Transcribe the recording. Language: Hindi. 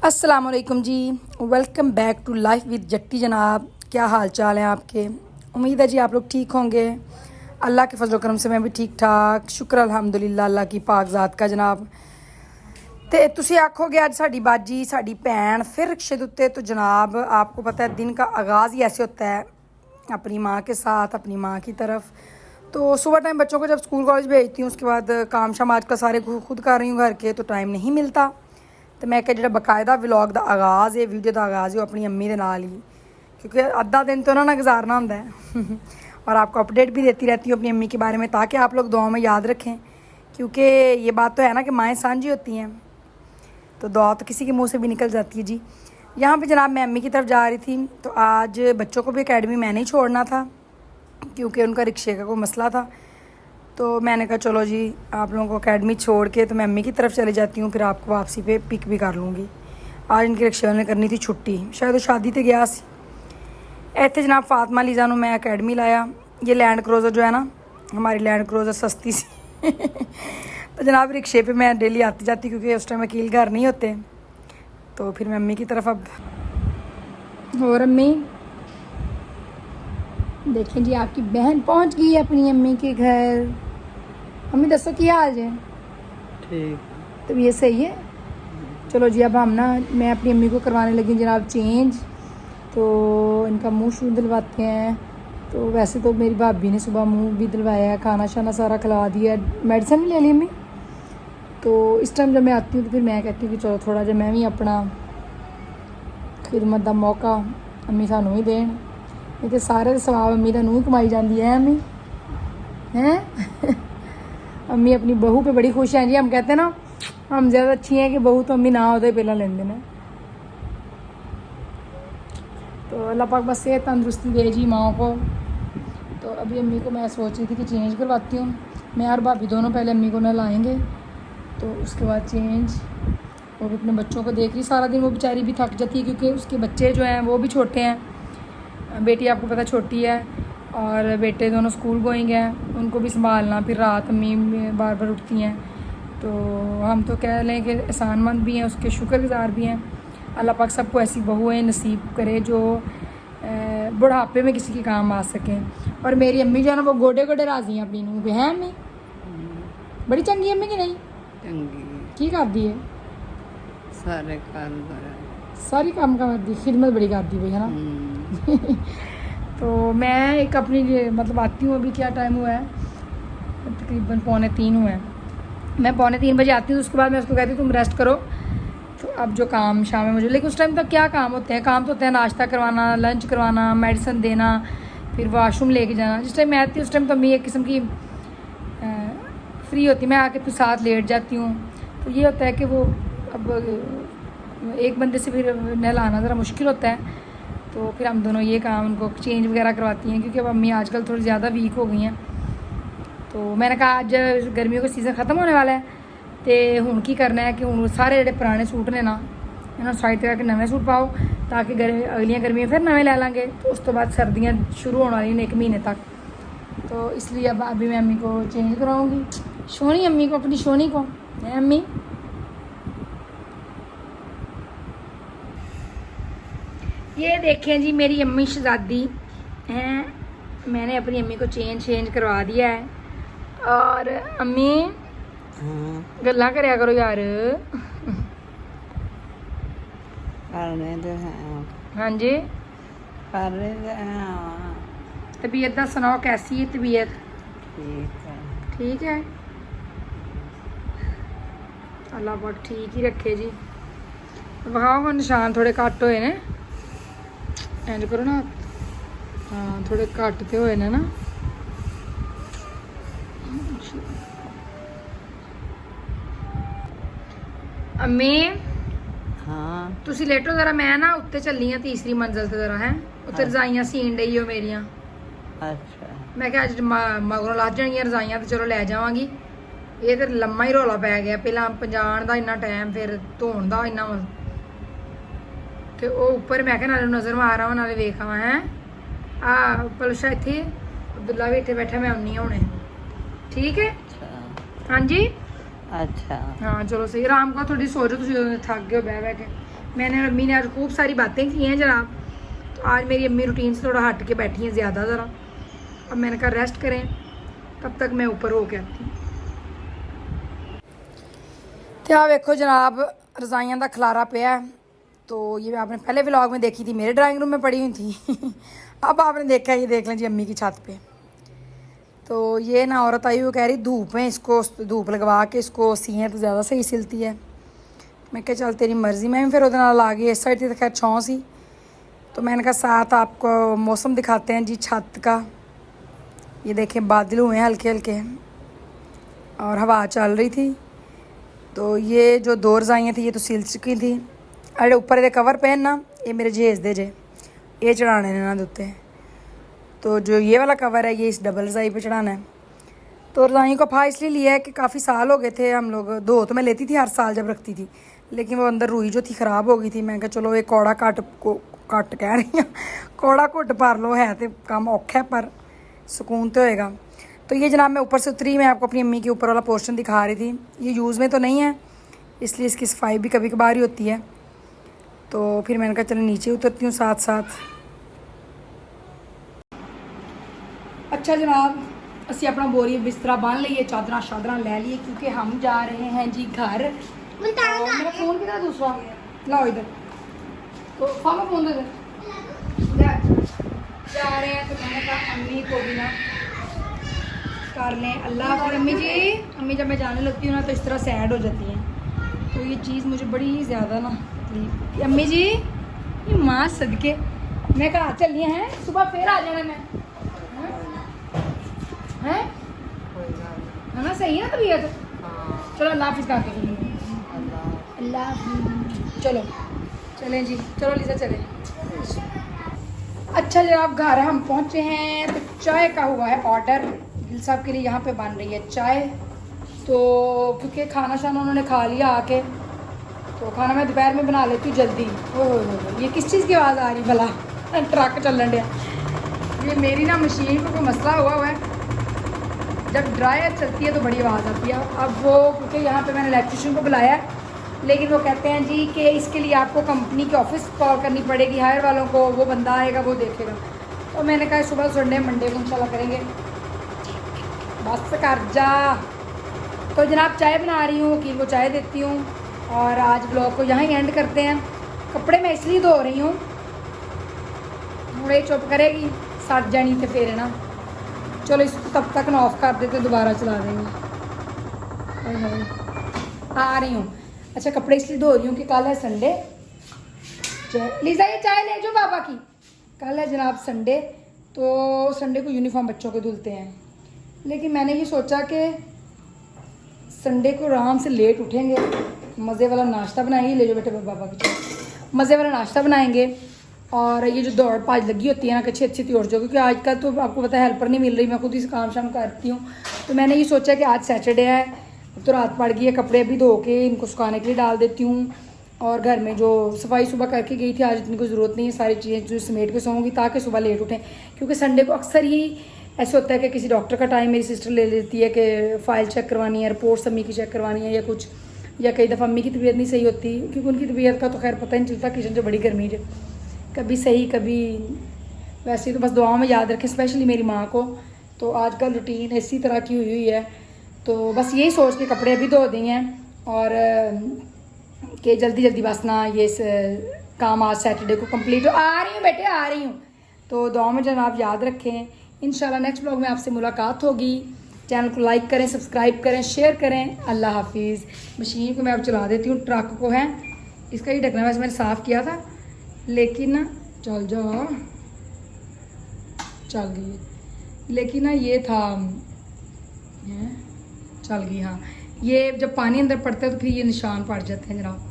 अस्सलाम वालेकुम जी। Welcome back to life with Jatti जनाब। क्या हाल चाल है आपके? उम्मीद है जी आप लोग ठीक होंगे। अल्लाह के फजल करम से मैं भी ठीक ठाक, शुक्र अल्हम्दुलिल्लाह अल्लाह की पाक ज़ात का जनाब। तो तुसी आखोगे अज साड़ी बाजी साड़ी भैन फिर रिक्शे के उत्ते, तो जनाब आपको पता है दिन का आगाज़ ही ऐसे होता है अपनी माँ के साथ, अपनी माँ की तरफ। तो सुबह टाइम बच्चों को जब स्कूल कॉलेज भेजती हूँ, उसके बाद काम शाम आजकल सारे खुद कर रही हूँ घर के, तो टाइम नहीं मिलता। तो मैं क्या जो बकायदा व्लॉग का आगाज़ है, वीडियो का आगाज़ है अपनी अम्मी के नाल ही, क्योंकि अद्धा दिन तो उन्होंने गुजारना होंदा है और आपको अपडेट भी देती रहती हूँ अपनी अम्मी के बारे में, ताकि आप लोग दुआ में याद रखें। क्योंकि ये बात तो है ना कि माएँ साझी होती हैं, तो दुआ तो किसी के मुंह से भी निकल जाती है जी। यहाँ पे जनाब मैं अम्मी की तरफ जा रही थी, तो आज बच्चों को भी एकेडमी मैंने ही छोड़ना था क्योंकि उनका रिक्शे का कोई मसला था। तो मैंने कहा चलो जी आप लोगों को एकेडमी छोड़ के तो मैं अम्मी की तरफ चली जाती हूँ, फिर आपको वापसी पे पिक भी कर लूँगी। आज इनके रिक्शे वाले ने करनी थी छुट्टी, शायद वो शादी ते गया सी। इतने जनाब फातिमा लीजा नूं मैं अकेडमी लाया। ये लैंड क्रूज़र जो है ना, हमारी लैंड क्रूज़र सस्ती सी तो जनाब रिक्शे पे मैं डेली आती जाती, क्योंकि उस टाइम वकील घर नहीं होते। तो फिर मैं अम्मी की तरफ अब। और अम्मी देखें जी आपकी बहन पहुंच गई है अपनी अम्मी के घर। अम्मी दसो की हाल है? ठीक। तो ये सही है। चलो जी अब हम ना, मैं अपनी अम्मी को करवाने लगी जनाब चेंज। तो इनका मुंह शू दिलवाते हैं। तो वैसे तो मेरी भाभी ने सुबह मुंह भी दिलवाया है, खाना शाना सारा खिला दिया, मेडिसिन भी ले ली अम्मी। तो इस टाइम जब मैं आती हूँ तो फिर मैं कहती हूँ कि चलो थोड़ा जहा मैं भी अपना खिदमत का मौका अम्मी सानू ही देन। नहीं तो सारे सवाब अम्मी का नूह कमाई जाती है अम्मी हैं अम्मी अपनी बहू पे बड़ी खुश हैं जी। हम कहते हैं ना हम ज़्यादा अच्छी हैं कि बहू तो अम्मी ना होते पहला लेंदे ने। तो अल्लाह पाक बस सेहत तंदुरुस्ती दे जी माँ को। तो अभी अम्मी को मैं सोच रही थी कि चेंज करवाती हूँ। मैं और भाभी दोनों पहले अम्मी को नहलाएंगे, तो उसके बाद चेंज। और अपने बच्चों को देख रही सारा दिन, वो बेचारी भी थक जाती है क्योंकि उसके बच्चे जो हैं वो भी छोटे हैं। बेटी आपको पता छोटी है और बेटे दोनों स्कूल गोइंग हैं, उनको भी संभालना, फिर रात अम्मी बार बार उठती हैं। तो हम तो कह लें कि एहसानमंद भी हैं, उसके शुक्रगुजार भी हैं। अल्लाह पाक सबको ऐसी बहुएं नसीब करे जो बुढ़ापे में किसी के काम आ सकें। और मेरी अम्मी जो है ना वो गोडे गोडे राजी हैं अपनी नूह पे, हैं अम्मी? बड़ी चंगी अम्मी कि नहीं? चंगी की कर दी है? सारे काम सारी काम कर दी, खिदमत बड़ी कर दी भाई, है ना तो मैं एक अपनी मतलब आती हूँ, अभी क्या टाइम हुआ है, तकरीबन 2:45 हुआ है। मैं 2:45 बजे आती हूँ, उसके बाद मैं उसको कहती हूँ तुम रेस्ट करो। तो अब जो काम शाम है मुझे, लेकिन उस टाइम तक क्या काम होते हैं? काम तो होते हैं नाश्ता करवाना, लंच करवाना, मेडिसिन देना, फिर वाशरूम लेके जाना। जिस टाइम मैं आती हूँ उस टाइम तो मैं एक किस्म की फ्री होती, मैं आके फिर साथ लेट जाती हूँ। तो ये होता है कि वो अब एक बंदे से फिर नहलाना ज़रा मुश्किल होता है। तो फिर हम दोनों ये काम उनको चेंज वगैरह करवाती हैं, क्योंकि अब अम्मी आजकल थोड़ी ज़्यादा वीक हो गई हैं। तो मैंने कहा आज गर्मियों का सीज़न ख़त्म होने वाला है, तो हुण की करना है कि हुण सारे जो पुराने सूट ने ना इन्होंने साइड करके नवे सूट पाओ, ताकि अगलियाँ गर्मियाँ फिर नवे लै लाँगे। तो उस तो बाद सर्दियाँ शुरू होने वाली हैं 1 महीने तक। तो इसलिए अब अभी मैं अम्मी को चेंज कराऊँगी, शोनी अम्मी को, अपनी शोनी को, है अम्मी? ये देखें जी मेरी अम्मी शहजादी हैं, मैंने अपनी अम्मी को चेंज करवा दिया है। और अम्मी गल्ला करया करो यार। करने तो हैं, हाँ जी, कर रहे तो हैं। तबीयत का सुनाओ, कैसी है तबीयत? ठीक है। ठीक है, अल्लाह पाक ठीक ही रखे जी। वहाओ निशान थोड़े घट होए ने, इंज करो ना, हाँ थोड़े घट तो होए ने ना। अम्मी हाँ तुसी लेटो जरा, मैं ना उत्ते चली हाँ तीसरी मंजिल से जरा, है उत्ते रजाइयां सीन डई हो मेरिया। अच्छा मैं क्या अज मगरों लज जानियां रजाइयां, तो चलो लै जावांगी। ये तो लम्मा ही रौला पै गया, पहला पजाण का इन्ना टाइम, फिर धोन का इन्ना, तो वो उपर मैं क्या नाले नज़र मार आवां नाले वेख आवां। है आ पलशा इत्थे अब्दुल्ला भी इत्थे बैठा, मैं आउनी हुणे। ठीक है अच्छा हाँ जी, अच्छा हाँ चलो सही, आराम करो, थोड़ी सो जाओ, तुम थक गए हो बह बह के। मैंने और अम्मी ने आज खूब सारी बातें की हैं जनाब। तो आज मेरी अम्मी रूटीन से थोड़ा हट के बैठी हैं ज़्यादा ज़रा। अब मैंने कहा रेस्ट करें, तब तक मैं ऊपर हो के आती हूँ। तो आप देखो जनाब, रज़ाइयाँ का खलारा पे है। तो ये आपने पहले व्लॉग में देखी थी, मेरे ड्राइंग रूम में पड़ी हुई थी। अब आपने देखा, ये देख लें जी अम्मी की छत पे। तो ये ना औरत आई, वो कह रही धूप में इसको धूप लगवा के इसको सिएं तो ज़्यादा सही सिलती है। मैं क्या चल तेरी मर्ज़ी। मैं भी फिर उधर नाल आ गई। इस साइड थी तो खैर छाँव सी। तो मैंने कहा साथ आपको मौसम दिखाते हैं जी छत का। ये देखें बादल हुए हैं हल्के हल्के और हवा चल रही थी। तो ये जो 2 रज़ाइयाँ थी ये तो सिल चुकी थी। अरे ऊपर ये कवर पेन ना, ये मेरे जहेज दे जे, ये चढ़ाने ने ना उत्ते। तो जो ये वाला कवर है ये इस डबल रज़ाई पे चढ़ाना है। तो रज़ाई को फा इसलिए लिया है कि काफ़ी साल हो गए थे हम लोग धो तो मैं लेती थी हर साल जब रखती थी, लेकिन वो अंदर रुई जो थी ख़राब हो गई थी। मैं कहा चलो एक कौड़ा कट कह रही हूँ, कौड़ा घुट भर लो। है तो काम औखा है पर सुकून तो होएगा। तो ये जनाब मैं ऊपर से उतरी, मैं आपको अपनी अम्मी के ऊपर वाला पोर्शन दिखा रही थी। ये यूज़ में तो नहीं है, इसलिए इसकी सफाई भी कभी कभार ही होती है। तो फिर मैंने कहा चलो नीचे उतरती हूँ साथ साथ। अच्छा जनाब, असी अपना बोरी बिस्तरा बन लीए, चादर शादर लै लिए, क्योंकि हम जा रहे हैं जी घर। मेरा फ़ोन किधर दूसरा लाओ इधर। तो फामा फ़ोन दे जा रहे हैं। तो मैंने कहा अम्मी को भी ना कर लें अल्लाह। फिर अम्मी जब मैं जाने लगती हूँ ना तो इस तरह सैड हो जाती हैं। तो ये चीज़ मुझे बड़ी ज़्यादा ना तकलीफ। अम्मी जी ये माँ सदके, मैं कहा चलिए हैं, सुबह फिर आ जाना मैं हैं, है ना? सही है ना तबीयत? चलो अल्लाह हाफिज़ कर दो। अल्लाह हाफिज़। चलो चलें जी, चलो लीजा चलें। अच्छा जनाब घर हम पहुँचे हैं। तो चाय का हुआ है ऑर्डर, दिल साहब के लिए यहाँ पे बन रही है चाय। तो क्योंकि खाना शाना उन्होंने खा लिया आके, तो खाना मैं दोपहर में बना लेती हूँ जल्दी। ओह ये किस चीज़ की आवाज़ आ रही भला? ट्रक चलन दिया। ये मेरी ना मशीन को कोई मसला हुआ है, जब ड्रायर चलती है तो बड़ी आवाज़ आती है। अब वो क्योंकि यहाँ पे मैंने इलेक्ट्रिशियन को बुलाया है, लेकिन वो कहते हैं जी कि इसके लिए आपको कंपनी के ऑफिस कॉल करनी पड़ेगी, हायर वालों को, वो बंदा आएगा वो देखेगा। तो मैंने कहा सुबह संडे मंडे को इंशाल्लाह करेंगे। बस कर जा। तो जनाब चाय बना रही हूँ, वकील को चाय देती हूँ और आज ब्लॉग को यहाँ ही एंड करते हैं। कपड़े मैं इसलिए धो रही हूँ, थोड़े चुप करेगी सट जानी तो फिर ना। चलो इसको तब तक ना ऑफ कर देते, दोबारा चला देंगे। आ रही हूँ। अच्छा कपड़े इसलिए धो रही हूँ कि कल है संडे। लीजा ये चाय ले जो बाबा की। कल है जनाब संडे, तो संडे को यूनिफॉर्म बच्चों के धुलते हैं। लेकिन मैंने ये सोचा कि संडे को आराम से लेट उठेंगे, मज़े वाला नाश्ता बनाएंगे। ले जो बेटे बाबा की चाय, मज़े वाला नाश्ता बनाएंगे। और ये जो दौड़ भाज लगी होती है ना, अच्छी अच्छी उठ जाओ, क्योंकि आजकल तो आपको पता है हेल्पर नहीं मिल रही, मैं खुद ही काम शाम करती हूँ। तो मैंने ये सोचा कि आज सैटरडे है, तो रात पड़ गई है, कपड़े भी धो के इनको सुखाने के लिए डाल देती हूँ। और घर में जो सफाई सुबह करके गई थी, आज इतनी कोई ज़रूरत नहीं है, सारी चीज़ें जो समेट के सोऊंगी ताकि सुबह लेट उठें। क्योंकि संडे को अक्सर ही ऐसे होता है कि किसी डॉक्टर का टाइम मेरी सिस्टर ले लेती है कि फ़ाइल चेक करवानी है, रिपोर्ट्स अम्मी की चेक करवानी है या कुछ, या कई दफ़ा अम्मी की तबीयत नहीं सही होती, क्योंकि उनकी तबीयत का तो खैर पता नहीं चलता। किचन जो बड़ी गर्मी है, कभी सही कभी वैसे। तो बस दुआओं में याद रखें, स्पेशली मेरी माँ को। तो आजकल रूटीन इसी तरह की हुई है। तो बस यही सोच के कपड़े अभी धो दिए हैं और कि जल्दी जल्दी बस ना ये काम आज सैटरडे को कंप्लीट हो। आ रही हूँ बेटे, आ रही हूँ। तो दुआओं में जनाब याद रखें। इंशाल्लाह नेक्स्ट ब्लॉग में आपसे मुलाकात होगी। चैनल को लाइक करें, सब्सक्राइब करें, शेयर करें। अल्लाह हाफिज़। मशीन को मैं अब चला देती हूँ, ट्रक को है इसका ही ढकना वैसे मैंने साफ़ किया था, लेकिन ना चल जा चल गई, लेकिन ना ये था चल गई। हाँ ये जब पानी अंदर पड़ता है तो फिर ये निशान पड़ जाते हैं जनाब।